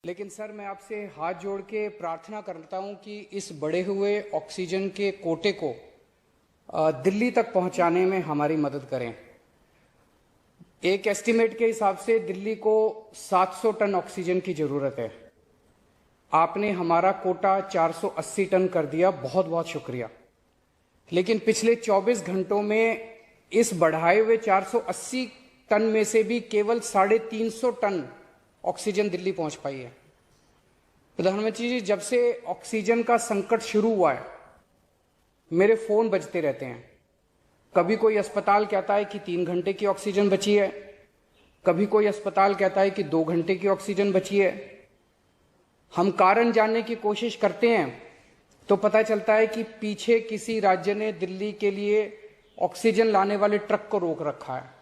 लेकिन सर मैं आपसे हाथ जोड़ के प्रार्थना करता हूं कि इस बढ़े हुए ऑक्सीजन के कोटे को दिल्ली तक पहुंचाने में हमारी मदद करें। एक एस्टीमेट के हिसाब से दिल्ली को 700 टन ऑक्सीजन की जरूरत है। आपने हमारा कोटा 480 टन कर दिया, बहुत बहुत शुक्रिया। लेकिन पिछले 24 घंटों में इस बढ़ाए हुए 480 टन में से भी केवल 350 टन ऑक्सीजन दिल्ली पहुंच पाई है। प्रधानमंत्री जी, जब से ऑक्सीजन का संकट शुरू हुआ है मेरे फोन बजते रहते हैं। कभी कोई अस्पताल कहता है कि 3 घंटे की ऑक्सीजन बची है, कभी कोई अस्पताल कहता है कि 2 घंटे की ऑक्सीजन बची है। हम कारण जानने की कोशिश करते हैं तो पता चलता है कि पीछे किसी राज्य ने दिल्ली के लिए ऑक्सीजन लाने वाले ट्रक को रोक रखा है।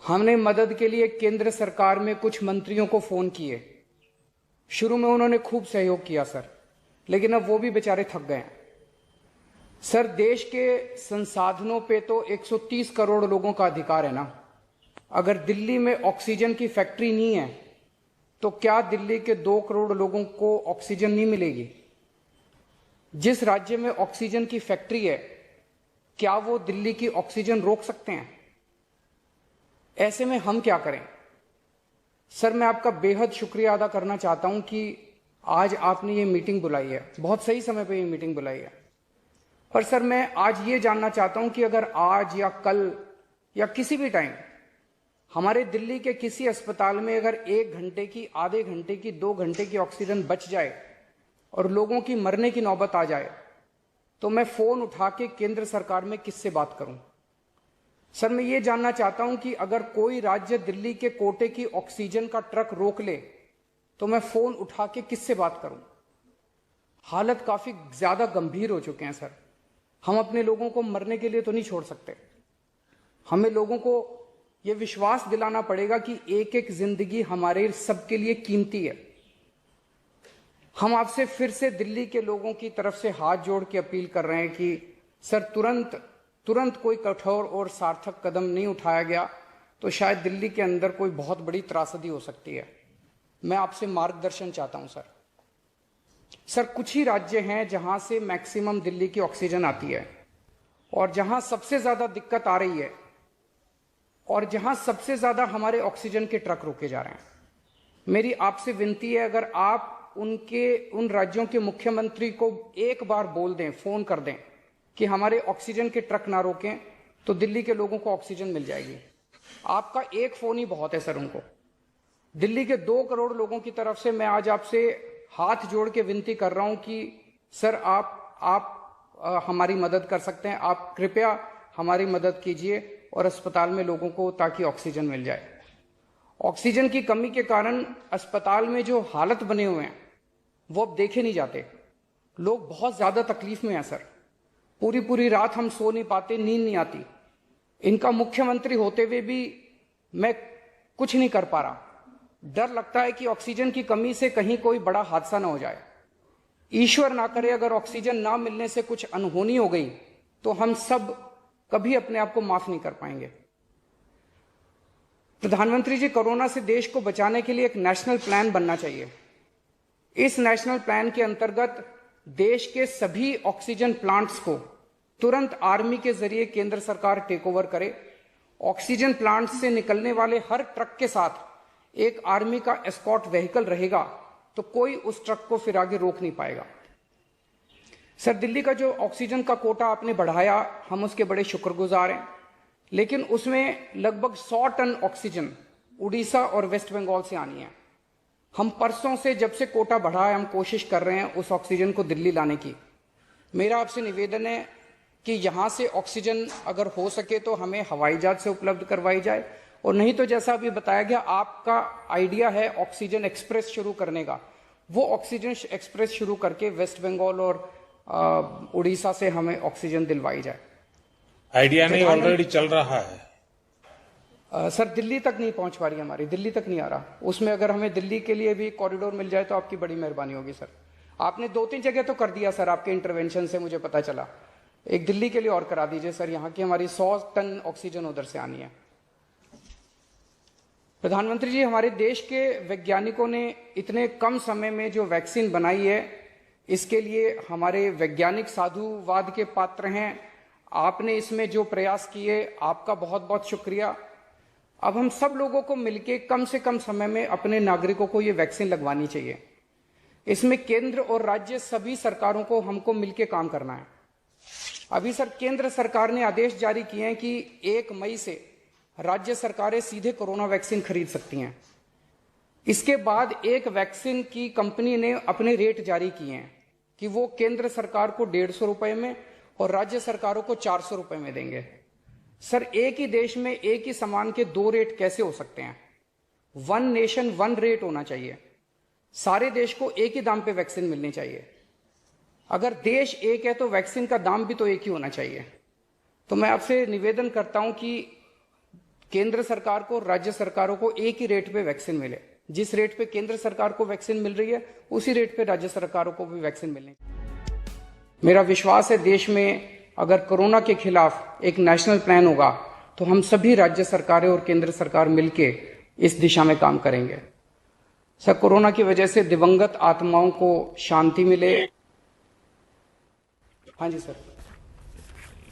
हमने मदद के लिए केंद्र सरकार में कुछ मंत्रियों को फोन किए। शुरू में उन्होंने खूब सहयोग किया सर, लेकिन अब वो भी बेचारे थक गए हैं। सर, देश के संसाधनों पे तो 130 करोड़ लोगों का अधिकार है ना। अगर दिल्ली में ऑक्सीजन की फैक्ट्री नहीं है तो क्या दिल्ली के 2 करोड़ लोगों को ऑक्सीजन नहीं मिलेगी? जिस राज्य में ऑक्सीजन की फैक्ट्री है, क्या वो दिल्ली की ऑक्सीजन रोक सकते हैं? ऐसे में हम क्या करें? सर, मैं आपका बेहद शुक्रिया अदा करना चाहता हूं कि आज आपने ये मीटिंग बुलाई है, बहुत सही समय पे ये मीटिंग बुलाई है। पर सर, मैं आज ये जानना चाहता हूं कि अगर आज या कल या किसी भी टाइम हमारे दिल्ली के किसी अस्पताल में अगर 1 घंटे की, आधे घंटे की, 2 घंटे की ऑक्सीजन बच जाए और लोगों की मरने की नौबत आ जाए, तो मैं फोन उठा के केंद्र सरकार में किससे बात करूं? सर, मैं ये जानना चाहता हूं कि अगर कोई राज्य दिल्ली के कोटे की ऑक्सीजन का ट्रक रोक ले तो मैं फोन उठा के किससे बात करूं? हालत काफी ज्यादा गंभीर हो चुके हैं सर। हम अपने लोगों को मरने के लिए तो नहीं छोड़ सकते। हमें लोगों को यह विश्वास दिलाना पड़ेगा कि एक एक जिंदगी हमारे सबके लिए कीमती है। हम आपसे फिर से दिल्ली के लोगों की तरफ से हाथ जोड़ के अपील कर रहे हैं कि सर, तुरंत कोई कठोर और सार्थक कदम नहीं उठाया गया तो शायद दिल्ली के अंदर कोई बहुत बड़ी त्रासदी हो सकती है। मैं आपसे मार्गदर्शन चाहता हूं सर। सर, कुछ ही राज्य हैं जहां से मैक्सिमम दिल्ली की ऑक्सीजन आती है और जहां सबसे ज्यादा दिक्कत आ रही है और जहां सबसे ज्यादा हमारे ऑक्सीजन के ट्रक रोके जा रहे हैं। मेरी आपसे विनती है, अगर आप उन राज्यों के मुख्यमंत्री को एक बार बोल दें, फोन कर दें कि हमारे ऑक्सीजन के ट्रक ना रोकें, तो दिल्ली के लोगों को ऑक्सीजन मिल जाएगी। आपका एक फोन ही बहुत है सर उनको। दिल्ली के 2 करोड़ लोगों की तरफ से मैं आज आपसे हाथ जोड़ के विनती कर रहा हूं कि सर, आप हमारी मदद कर सकते हैं। आप कृपया हमारी मदद कीजिए और अस्पताल में लोगों को ताकि ऑक्सीजन मिल जाए। ऑक्सीजन की कमी के कारण अस्पताल में जो हालत बने हुए हैं वो अब देखे नहीं जाते। लोग बहुत ज्यादा तकलीफ में हैं सर। पूरी रात हम सो नहीं पाते, नींद नहीं आती। इनका मुख्यमंत्री होते हुए भी मैं कुछ नहीं कर पा रहा। डर लगता है कि ऑक्सीजन की कमी से कहीं कोई बड़ा हादसा ना हो जाए। ईश्वर ना करे अगर ऑक्सीजन ना मिलने से कुछ अनहोनी हो गई तो हम सब कभी अपने आप को माफ नहीं कर पाएंगे। प्रधानमंत्री जी, कोरोना से देश को बचाने के लिए एक नेशनल प्लान बनना चाहिए। इस नेशनल प्लान के अंतर्गत देश के सभी ऑक्सीजन प्लांट्स को तुरंत आर्मी के जरिए केंद्र सरकार टेक ओवर करे। ऑक्सीजन प्लांट से निकलने वाले हर ट्रक के साथ एक आर्मी का एस्कॉर्ट व्हीकल रहेगा तो कोई उस ट्रक को फिर आगे रोक नहीं पाएगा। सर, दिल्ली का जो ऑक्सीजन का कोटा आपने बढ़ाया, हम उसके बड़े शुक्रगुजार हैं, लेकिन उसमें लगभग 100 टन ऑक्सीजन उड़ीसा और वेस्ट बंगाल से आनी है। हम परसों से, जब से कोटा बढ़ा है, हम कोशिश कर रहे हैं उस ऑक्सीजन को दिल्ली लाने की। मेरा आपसे निवेदन है कि यहां से ऑक्सीजन अगर हो सके तो हमें हवाई जहाज से उपलब्ध करवाई जाए, और नहीं तो जैसा अभी बताया गया, आपका आइडिया है ऑक्सीजन एक्सप्रेस शुरू करने का, वो ऑक्सीजन एक्सप्रेस शुरू करके वेस्ट बंगाल और उड़ीसा से हमें ऑक्सीजन दिलवाई जाए। आइडिया नहीं, ऑलरेडी चल रहा है। सर, दिल्ली तक नहीं पहुंच पा रही, हमारी दिल्ली तक नहीं आ रहा। उसमें अगर हमें दिल्ली के लिए भी कॉरिडोर मिल जाए तो आपकी बड़ी मेहरबानी होगी सर। आपने 2-3 जगह तो कर दिया सर, आपके इंटरवेंशन से मुझे पता चला। एक दिल्ली के लिए और करा दीजिए सर, यहाँ की हमारी 100 टन ऑक्सीजन उधर से आनी है। प्रधानमंत्री जी, हमारे देश के वैज्ञानिकों ने इतने कम समय में जो वैक्सीन बनाई है, इसके लिए हमारे वैज्ञानिक साधुवाद के पात्र हैं। आपने इसमें जो प्रयास किए, आपका बहुत बहुत शुक्रिया। अब हम सब लोगों को मिलकर कम से कम समय में अपने नागरिकों को ये वैक्सीन लगवानी चाहिए। इसमें केंद्र और राज्य सभी सरकारों को हमको मिलकर काम करना है। अभी सर केंद्र सरकार ने आदेश जारी किए हैं कि 1 मई से राज्य सरकारें सीधे कोरोना वैक्सीन खरीद सकती हैं। इसके बाद एक वैक्सीन की कंपनी ने अपने रेट जारी किए हैं कि वो केंद्र सरकार को 150 रुपए में और राज्य सरकारों को 400 रुपए में देंगे। सर, एक ही देश में एक ही सामान के 2 रेट कैसे हो सकते हैं? 1 नेशन 1 रेट होना चाहिए। सारे देश को एक ही दाम पे वैक्सीन मिलनी चाहिए। अगर देश एक है तो वैक्सीन का दाम भी तो एक ही होना चाहिए। तो मैं आपसे निवेदन करता हूं कि केंद्र सरकार को, राज्य सरकारों को एक ही रेट पे वैक्सीन मिले। जिस रेट पे केंद्र सरकार को वैक्सीन मिल रही है, उसी रेट पे राज्य सरकारों को भी वैक्सीन मिलनी चाहिए। मेरा विश्वास है देश में अगर कोरोना के खिलाफ एक नेशनल प्लान होगा तो हम सभी राज्य सरकारें और केंद्र सरकार मिलके इस दिशा में काम करेंगे। सर, कोरोना की वजह से दिवंगत आत्माओं को शांति मिले। हाँ जी सर।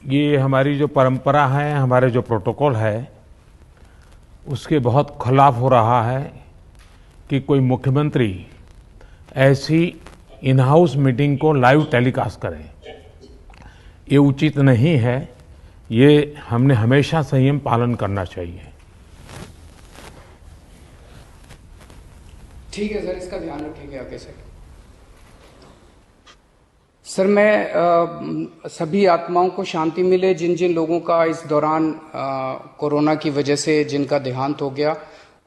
ये हमारी जो परंपरा है, हमारे जो प्रोटोकॉल है, उसके बहुत खिलाफ हो रहा है कि कोई मुख्यमंत्री ऐसी इन हाउस मीटिंग को लाइव टेलीकास्ट करे। ये उचित नहीं है। ये हमने हमेशा संयम पालन करना चाहिए। ठीक है सर, इसका ध्यान रखेंगे आगे से। सर, मैं सभी आत्माओं को शांति मिले जिन जिन लोगों का इस दौरान कोरोना की वजह से जिनका देहांत हो गया,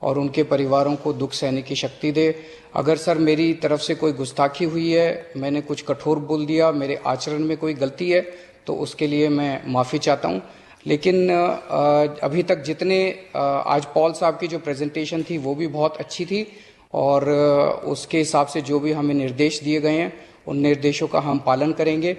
और उनके परिवारों को दुख सहने की शक्ति दे। अगर सर मेरी तरफ से कोई गुस्ताखी हुई है, मैंने कुछ कठोर बोल दिया, मेरे आचरण में कोई गलती है, तो उसके लिए मैं माफ़ी चाहता हूं। लेकिन अभी तक जितने आज पॉल साहब की जो प्रेजेंटेशन थी वो भी बहुत अच्छी थी, और उसके हिसाब से जो भी हमें निर्देश दिए गए हैं उन निर्देशों का हम पालन करेंगे।